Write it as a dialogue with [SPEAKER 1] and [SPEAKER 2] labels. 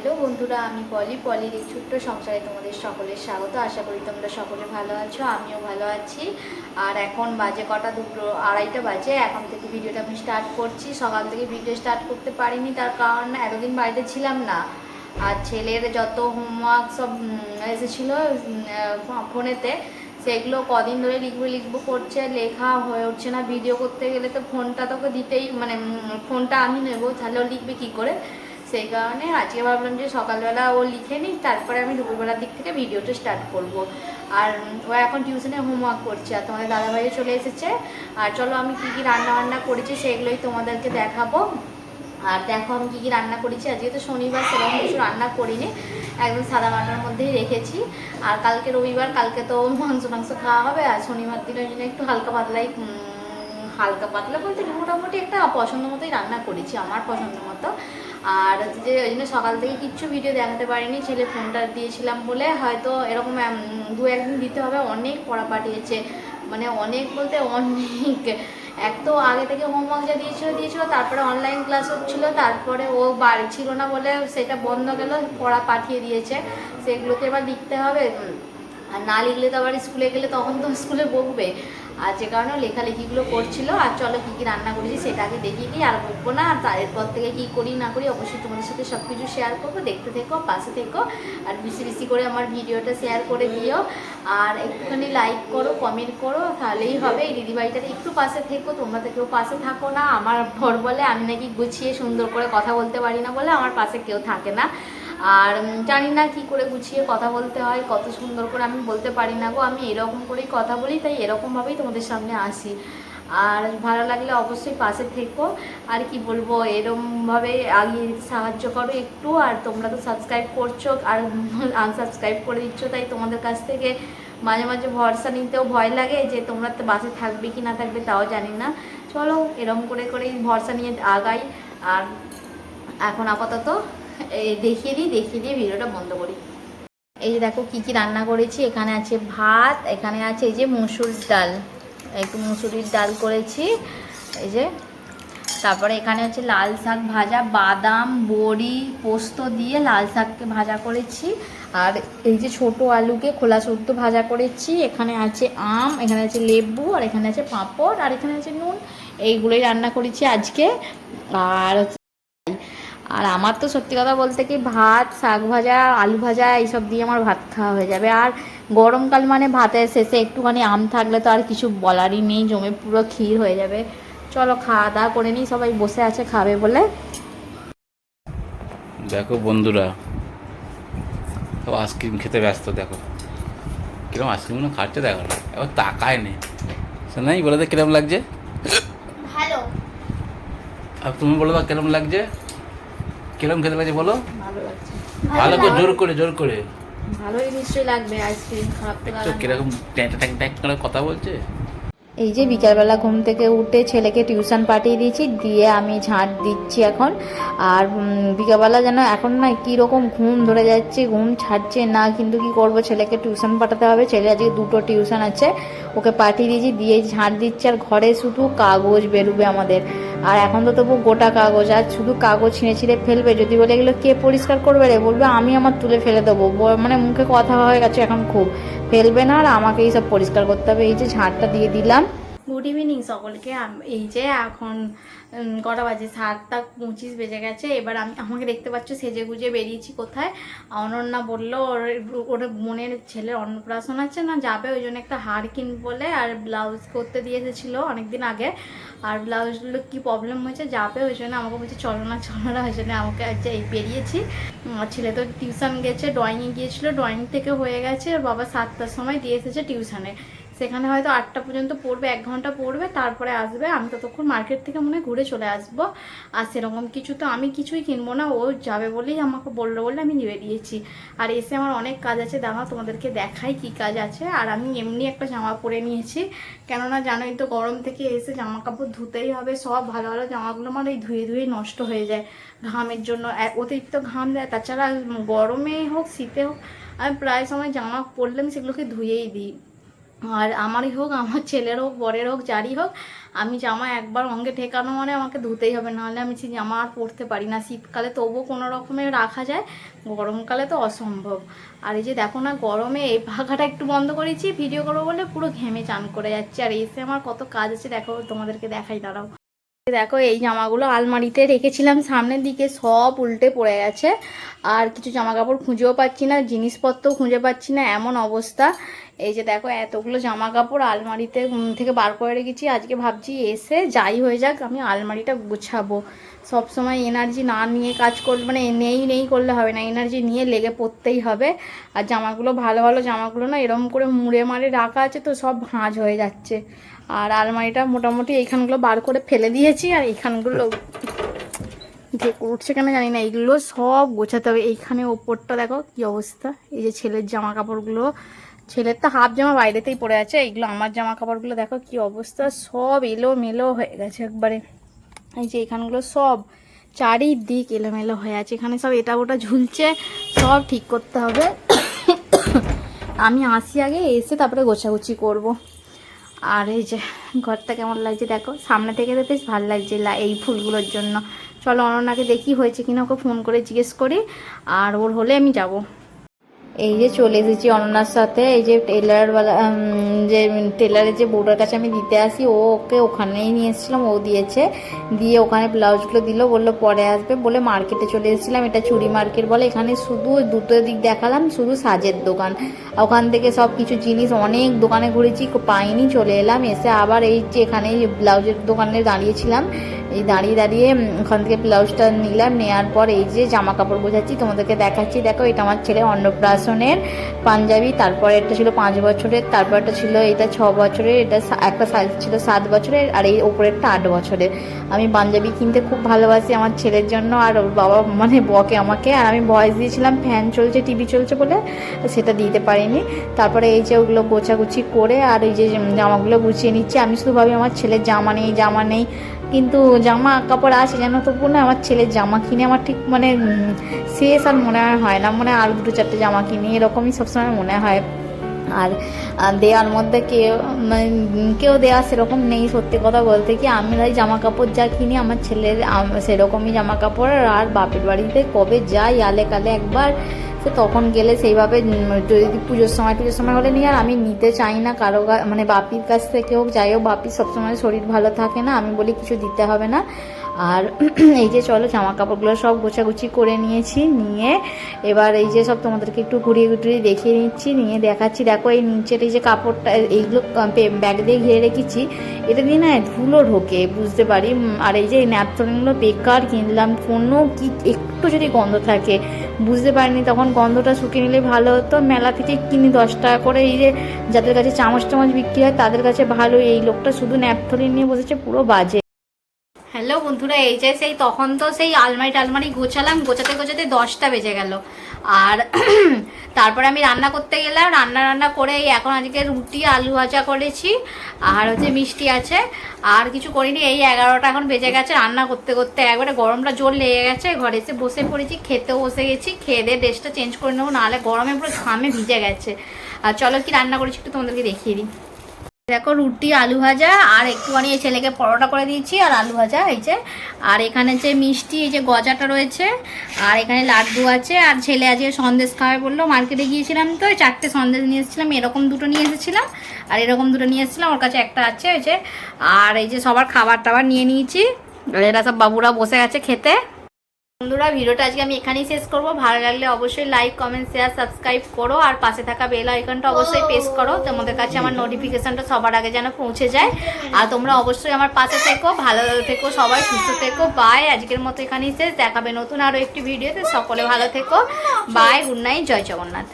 [SPEAKER 1] Hello বন্ধুরা, আমি পলির এই ছোট্ট সংসারে তোমাদের সকলের স্বাগত। আশা করি তোমরা সকলে ভালো আছো, আমিও ভালো আছি। আর এখন বাজে কটা, দুটো আড়াইটা বাজে। এখন থেকে ভিডিওটা আমি স্টার্ট করছি। সকাল থেকে ভিডিও স্টার্ট করতে পারিনি, তার কারণ এতদিন বাড়িতে ছিলাম না। আর ছেলের যত হোমওয়ার্ক সব এসেছিলো ফোনেতে, সেগুলো কদিন ধরে লিখবো করছে, লেখা হয়ে উঠছে না। ভিডিও করতে গেলে তো ফোনটা তোকে দিতেই, মানে ফোনটা আমি নেবো, তাহলে ও লিখবে কী করে। সেই কারণে আজকে ভাবলাম যে সকালবেলা ও লিখে নিই, তারপরে আমি দুপুরবেলার দিক থেকে ভিডিওটা স্টার্ট করব। আর ও এখন টিউশনে হোমওয়ার্ক করছে, আর তোমাদের দাদাভাইও চলে এসেছে। আর চলো আমি কী কী রান্না করেছি সেগুলোই তোমাদেরকে দেখাবো। আর দেখো আমি কী কী রান্না করেছি। আজকে তো শনিবার, সেরকম কিছু রান্না করিনি, একদম সাদা মাটার মধ্যেই রেখেছি। আর কালকে রবিবার, কালকে তো মাংস খাওয়া হবে। আর শনিবার দিনের জন্য একটু হালকা পাতলা বলতে মোটামুটি একটা পছন্দ মতোই রান্না করেছি, আমার পছন্দ মতো। আর যে ওই জন্য সকাল থেকে কিচ্ছু ভিডিও দেখাতে পারিনি, ছেলে ফোনটা দিয়েছিলাম বলে। হয়তো এরকম দু একদিন দিতে হবে। অনেক পড়া পাঠিয়েছে, মানে অনেক বলতে অনেক। এক তো আগে থেকে হোমওয়ার্ক যা দিয়েছিল, তারপরে অনলাইন ক্লাস হচ্ছিলো, তারপরে ও বাড়ি ছিল না বলে সেটা বন্ধ গেল, পড়া পাঠিয়ে দিয়েছে, সেগুলোকে এবার লিখতে হবে। আর না লিখলে তো আবার স্কুলে গেলে তখন তো স্কুলে বকবে। আর যে কারণে লেখালেখিগুলো করছিল। আর চলো কী কী রান্না করেছি সেটা আগে দেখিয়ে দিই, আর বকবো না। আর তারপর থেকে কী করি না করি অবশ্যই তোমাদের সাথে সব কিছু শেয়ার করবো। দেখতে থেকো, পাশে থেকো, আর বেশি বেশি করে আমার ভিডিওটা শেয়ার করে দিও। আর একটুখানি লাইক করো, কমেন্ট করো, তাহলেই হবে। এই দিদিভাইটার একটু পাশে থেকো, তোমরা তো কেউ পাশে থাকো না। আমার ভর বলে আমি নাকি গুছিয়ে সুন্দর করে কথা বলতে পারি না বলে আমার পাশে কেউ থাকে না। আর জানি না কি করে গুছিয়ে কথা বলতে হয়, কত সুন্দর করে আমি বলতে পারি না গো। আমি এরকম করেই কথা বলি, তাই এরকমভাবেই তোমাদের সামনে আসি। আর ভালো লাগলে অবশ্যই পাশে থেকো। আর কি বলবো, এরকমভাবে আগে সাহায্য করো একটু। আর তোমরা তো সাবস্ক্রাইব করছো আর আনসাবস্ক্রাইব করে দিচ্ছ, তাই তোমাদের কাছ থেকে মাঝে মাঝে ভরসা নিতেও ভয় লাগে যে তোমরা তো বাসে থাকবে কি না থাকবে তাও জানি না। চলো এরকম করেই ভরসা নিয়ে আগাই। আর এখন আপাতত দেখিয়ে দিয়ে ভিডিওটা বন্ধ করি। এই যে দেখো কি কি রান্না করেছি। এখানে আছে ভাত, এখানে আছে এই যে মসুর ডাল, একটু মুসুরির ডাল করেছি এই যে। তারপরে এখানে হচ্ছে লাল শাক ভাজা, বাদাম বড়ি পোস্ত দিয়ে লাল শাককে ভাজা করেছি। আর এই যে ছোট আলুকে খোলা সদ্য ভাজা করেছি। এখানে আছে আম, এখানে আছে লেবু, আর এখানে আছে পাঁপড়, আর এখানে আছে নুন। এইগুলোই রান্না করেছি আজকে। আর আর আমার তো সত্যি কথা বলতে কি, ভাত, শাক ভাজা, আলু ভাজা এইসব দিয়ে আমার ভাত খাওয়া হয়ে যাবে। আর গরমকাল মানে ভাতের শেষে একটুখানি আম থাকলে তো আর কিছু বলারই নেই, জমে পুরো ক্ষীর হয়ে যাবে। চলো খাওয়া দাওয়া করে নিই, সবাই বসে আছে খাবে বলে।
[SPEAKER 2] দেখো বন্ধুরা, সব আইসক্রিম খেতে ব্যস্ত। দেখো কিরকম আইসক্রিমগুলো খাচ্ছে, দেখো না এবার তাকায় নেই। শোনাই বলে দে কিরকম লাগছে।
[SPEAKER 1] ভালো।
[SPEAKER 2] আর তুমি বলো দাও কিরকম লাগছে, কিরকম খেতে লাগছে বলো।
[SPEAKER 1] ভালো লাগছে।
[SPEAKER 2] ভালো করে জোর করে।
[SPEAKER 1] ভালোই নিশ্চয়ই লাগবে, আইসক্রিম খারাপ তো
[SPEAKER 2] দেখছো কিরকম ট্যাক ট্যাক ট্যাক করে কথা বলছে।
[SPEAKER 1] এই যে বিকালবেলা ঘুম থেকে উঠে ছেলেকে টিউশন পাঠিয়ে দিয়েছি, দিয়ে আমি ঝাঁট দিচ্ছি এখন। আর বিকালবেলা যেন এখন না কীরকম ঘুম ধরে যাচ্ছে, ঘুম ছাড়ছে না। কিন্তু কি করব, ছেলেকে টিউশন পাঠাতে হবে। ছেলে আজকে দুটো টিউশন আছে, ওকে পাঠিয়ে দিয়েছি, দিয়ে ঝাঁট দিচ্ছি। আর ঘরে শুধু কাগজ বেরোবে আমাদের। আর এখন তো তবু গোটা কাগজ, আর শুধু কাগজ ছিঁড়ে ফেলবে। যদি বলে এগুলো কে পরিষ্কার করবে রে, বলবে আমি আমার তুলে ফেলে দেবো। মানে মুখে কথা হয়ে গেছে এখন খুব, ফেলবে না আর আমাকেই সব পরিষ্কার করতে হবে। এই যে ঝাঁটটা দিয়ে দিলাম। গুড ইভিনিং সকলকে। এই যে এখন কটা বাজে, 7:25 বেজে গেছে। এবার আমাকে দেখতে পাচ্ছ সেজে গুজে বেরিয়েছি কোথায়। অনন্যা বললো ওর বোনের ছেলের অন্নপ্রাশন আছে না, যাবে, ওই জন্য একটা হার কিনবো বলে। আর ব্লাউজ করতে দিয়ে এসেছিলো অনেকদিন আগে। আর ব্লাউজগুলো কি প্রবলেম হয়েছে, যাবে, ওই জন্য আমাকে বলছে চলো না, ওই জন্য আমাকে বেরিয়েছি। ছেলে তো টিউশন গেছে, ড্রয়িংয়ে গিয়েছিলো, ড্রয়িং থেকে হয়ে গেছে। বাবা 7টার সময় দিয়ে এসেছে টিউশনে। সেখানে হয়তো 8টা পর্যন্ত পড়বে, 1 ঘন্টা পড়বে, তারপরে আসবে। আমি ততক্ষণ মার্কেট থেকে মনে হয় ঘুরে চলে আসবো। আর সেরকম কিছু তো আমি কিছুই কিনবো না, ও যাবে বলেই আমাকে বললো বলে আমি বেরিয়েছি। আর এসে আমার অনেক কাজ আছে, দাঁড়াও তোমাদেরকে দেখাই কি কাজ আছে। আর আমি এমনি একটা জামা পরে নিয়েছি, কেননা জানোই তো গরম থেকে এসে জামা কাপড় ধুতেই হবে। সব ভালো ভালো জামাগুলো আমার এই ধুয়ে নষ্ট হয়ে যায় ঘামের জন্য, অতিরিক্ত ঘাম দেয়। তাছাড়া গরমে হোক শীতে হোক আমি প্রায় সময় জামা পরলে আমি সেগুলোকে ধুয়েই দিই। আর আমারই হোক, আমার ছেলের হোক, বরের হোক, যারই হোক, আমি জামা একবার অঙ্গে ঠেকানো মানে আমাকে ধুতেই হবে, নাহলে আমি সেই জামা আর পরতে পারি না। শীতকালে তবুও কোনো রকমে রাখা যায়, গরমকালে তো অসম্ভব। আর এই যে দেখো না, গরমে এই পাখাটা একটু বন্ধ করেছি ভিডিও করবো বলে, পুরো ঘেমে চান করে যাচ্ছে। আর এসে আমার কত কাজ আছে দেখো, তোমাদেরকে দেখাই, দাঁড়াও। দেখো এই জামাগুলো আলমারিতে রেখেছিলাম সামনের দিকে, সব উল্টে পড়ে গেছে। আর কিছু জামা কাপড় খুঁজেও পাচ্ছি না, জিনিসপত্রও খুঁজে পাচ্ছি না, এমন অবস্থা। এই যে দেখো এতগুলো জামা কাপড় আলমারিতে থেকে বার করে রেখেছি। আজকে ভাবছি এসে যাই হয়ে যাক আমি আলমারিটা গুছাবো। সব সময় এনার্জি না নিয়ে কাজ করলে, মানে নেই করলে হবে না, এনার্জি নিয়ে লেগে পড়তেই হবে। আর জামাগুলো ভালো ভালো জামাগুলো না এরকম করে মুড়ে মারে রাখা আছে, তো সব ভাঁজ হয়ে যাচ্ছে। আর আলমারিটা মোটামুটি এইখানগুলো বার করে ফেলে দিয়েছি, আর এইখানগুলো উঠছে কেন জানি না, এইগুলো সব গোছাতে হবে। এইখানে ওপরটা দেখো কি অবস্থা। এই যে ছেলের জামা কাপড়গুলো, ছেলের তো হাফ জামা বাইরেতেই পড়ে আছে, এইগুলো আমার জামা কাপড়গুলো দেখো কি অবস্থা, সব এলোমেলো হয়ে গেছে একবারে। এই যে এখানগুলো সব চারিদিক এলোমেলো হয়ে আছে, এখানে সব এটা ওটা ঝুলছে, সব ঠিক করতে হবে। আমি আসি আগে, এসে তারপরে গোছাগুছি করব। আর এই যে ঘরটা কেমন লাগছে দেখো, সামনে থেকে তো বেশ ভালো লাগছে এই ফুলগুলোর জন্য। চলো অনন্যাকে দেখি হয়েছে কিনা, ওকে ফোন করে জিজ্ঞেস করি, আর ওর হলে আমি যাব। এই যে চলে এসেছি অনন্যার সাথে, এই যে টেলারওয়ালা, যে টেলারের যে বউটার কাছে আমি দিতে আসি, ওকে ওখানেই নিয়ে এসেছিলাম, ও দিয়েছে, দিয়ে ওখানে ব্লাউজগুলো দিল, বললো পরে আসবে বলে মার্কেটে চলে এসেছিলাম। এটা চুড়ি মার্কেট বলে, এখানে শুধু দুটো দিক দেখালাম, শুধু সাজের দোকান। ওখান থেকে সব কিছু জিনিস অনেক দোকানে ঘুরেছি, পাইনি, চলে এলাম। এসে আবার এই যে এখানে ব্লাউজের দোকানে দাঁড়িয়েছিলাম, এই দাঁড়িয়ে ওখান থেকে ব্লাউজটা নিলাম, নেওয়ার পর এই যে জামা কাপড় বোঝাচ্ছি, তোমাদেরকে দেখাচ্ছি। দেখো এটা আমার ছেলে অন্নপ্রাশনের পাঞ্জাবি, তারপরে একটা ছিল 5 বছরের, তারপর একটা ছিল এটা 6 বছরের, এটা একটা সাইজ ছিল 7 বছরের, আর এই ওপরেরটা 8 বছরের। আমি পাঞ্জাবি কিনতে খুব ভালোবাসি আমার ছেলের জন্য, আর ওর বাবা মানে বকে আমাকে, আর আমি ভয়েস দিয়েছিলাম ফ্যান চলছে, টিভি চলছে বলে, সেটা দিতে পারিনি। তারপরে এই যে ওগুলো গোছাগুছি করে, আর এই যে জামাগুলো গুছিয়ে নিচ্ছি। আমি শুধু ভাবি আমার ছেলের জামা নেই, কিন্তু জামা কাপড় আছে যেন, তবু না আমার ছেলের জামা কিনে আমার ঠিক মানে শেষ আর মনে হয় না, মনে আর 2-4টে জামা কিনি, এরকমই সবসময় মনে হয়। আর দেওয়ার মধ্যে কেউ দেওয়া সেরকম নেই, সত্যি কথা বলতে কি, আমরাই জামা কাপড় যা কিনি আমার ছেলের সেরকমই জামা কাপড়। আর বাপের বাড়িতে কবে যাই আলে কালে একবার, তো তখন গেলে সেইভাবে যদি পুজোর সময় হলে নিই। আর আমি নিতে চাই না কারো, মানে বাপির কাছ থেকে হোক যাই হোক, বাপির সবসময় শরীর ভালো থাকে না, আমি বলি কিছু দিতে হবে না। আর এই যে চলো জামা কাপড়গুলো সব গোছাগুছি করে নিয়েছি, নিয়ে এবার এই যে সব তোমাদেরকে একটু ঘুরিয়ে দেখিয়ে নিচ্ছি, নিয়ে দেখাচ্ছি। দেখো এই নিচের এই যে কাপড়টা, এইগুলো ব্যাগ দিয়ে ঘিরে রেখেছি, এটা দিয়ে না ধুলো ঢোকে বুঝতে পারি। আর এই যে ন্যাপথলিনগুলো বেকার কিনলাম, কোনো কি একটু যদি গন্ধ থাকে বুঝতে পারিনি, তখন গন্ধটা শুকিয়ে নিলে ভালো হতো। মেলা থেকে কিনি 10 টাকা করে, এই যে যাদের কাছে চামচ বিক্রি হয় তাদের কাছে ভালো। এই লোকটা শুধু ন্যাপথলিন নিয়ে বসেছে, পুরো বাজে। হ্যালো বন্ধুরা, এই যে সেই তখন তো সেই আলমারি গোছালাম, গোছাতে 10টা বেজে গেল। আর তারপরে আমি রান্না করতে গেলাম, রান্না করে এখন আজকে রুটি আলু ভাজা করেছি, আর হচ্ছে মিষ্টি আছে, আর কিছু করিনি। এই 11টা এখন বেজে গেছে, রান্না করতে একবারে গরমটা জোর লেগে গেছে। ঘরে এসে বসে পড়েছি, খেতেও বসে গেছি, খেয়ে দিয়ে ড্রেসটা চেঞ্জ করে নেবো, নাহলে গরমে পুরো ঘামে ভিজে গেছে। আর চলো কি রান্না করেছি একটু তোমাদেরকে দেখিয়ে দিই। দেখো রুটি আলু ভাজা, আর একটুখানি এই ছেলেকে পরোটা করে দিয়েছি, আর আলু ভাজা এই যে, আর এখানে যে মিষ্টি, এই যে গজাটা রয়েছে, আর এখানে লাড্ডু আছে। আর ছেলে আজকে সন্দেশ খাওয়াবে বললো, মার্কেটে গিয়েছিলাম তো 4টে সন্দেশ নিয়ে এসেছিলাম, এরকম 2টো নিয়ে এসেছিলাম, আর এরকম 2টো নিয়ে এসেছিলাম, ওর কাছে একটা আছে এই যে। আর এই যে সবার খাবার টাবার নিয়ে নিয়েছি, আর এরা সব বাবুরা বসে গেছে খেতে। বন্ধুরা ভিডিওটা আজকে আমি এখানেই শেষ করবো। ভালো লাগলে অবশ্যই লাইক, কমেন্ট, শেয়ার, সাবস্ক্রাইব করো, আর পাশে থাকা বেল আইকনটা অবশ্যই প্রেস করো, তোমাদের কাছে আমার নোটিফিকেশনটা সবার আগে যেন পৌঁছে যায়। আর তোমরা অবশ্যই আমার পাশে থেকো, ভালো থেকো, সবাই সুস্থ থেকো। বাই, আজকের মতো এখানেই শেষ, দেখাবে নতুন আরও একটি ভিডিওতে। সকলে ভালো থেকো, বাই, গুড নাইট, জয় জগন্নাথ।